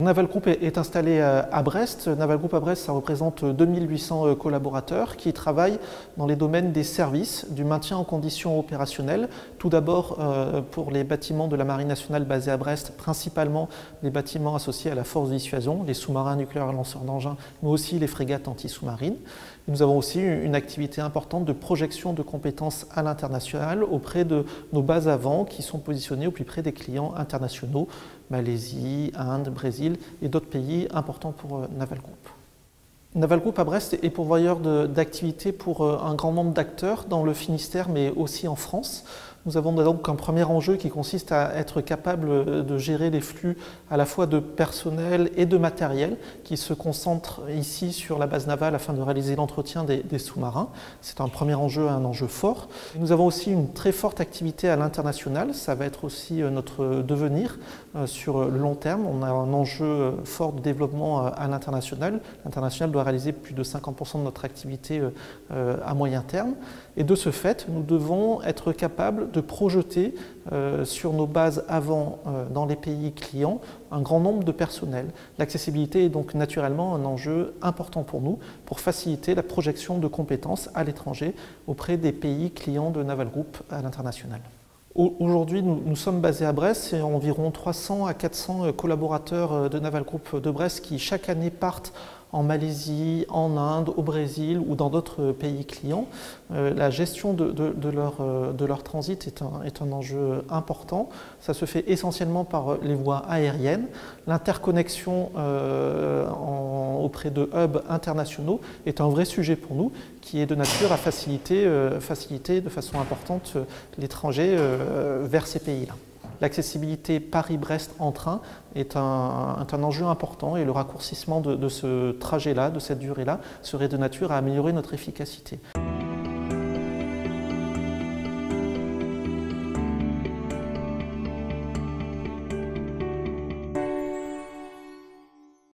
Naval Group est installé à Brest. Naval Group à Brest, ça représente 2800 collaborateurs qui travaillent dans les domaines des services, du maintien en conditions opérationnelles. Tout d'abord pour les bâtiments de la Marine nationale basés à Brest, principalement les bâtiments associés à la force de dissuasion, les sous-marins nucléaires lanceurs d'engins, mais aussi les frégates anti-sous-marines. Nous avons aussi une activité importante de projection de compétences à l'international auprès de nos bases avant qui sont positionnées au plus près des clients internationaux, Malaisie, Inde, Brésil et d'autres pays importants pour Naval Group. Naval Group à Brest est pourvoyeur d'activités pour un grand nombre d'acteurs dans le Finistère mais aussi en France. Nous avons donc un premier enjeu qui consiste à être capable de gérer les flux à la fois de personnel et de matériel qui se concentrent ici sur la base navale afin de réaliser l'entretien des sous-marins. C'est un premier enjeu, un enjeu fort. Nous avons aussi une très forte activité à l'international. Ça va être aussi notre devenir sur le long terme. On a un enjeu fort de développement à l'international. L'international doit réaliser plus de 50% de notre activité à moyen terme. Et de ce fait, nous devons être capables de projeter sur nos bases avant dans les pays clients un grand nombre de personnels. L'accessibilité est donc naturellement un enjeu important pour nous pour faciliter la projection de compétences à l'étranger auprès des pays clients de Naval Group à l'international. Aujourd'hui, nous sommes basés à Brest, c'est environ 300 à 400 collaborateurs de Naval Group de Brest qui chaque année partent en Malaisie, en Inde, au Brésil ou dans d'autres pays clients. La gestion de leur transit est un enjeu important. Ça se fait essentiellement par les voies aériennes. L'interconnexion auprès de hubs internationaux est un vrai sujet pour nous qui est de nature à faciliter de façon importante les trajets vers ces pays-là. L'accessibilité Paris-Brest en train est un enjeu important et le raccourcissement de ce trajet-là, de cette durée-là, serait de nature à améliorer notre efficacité.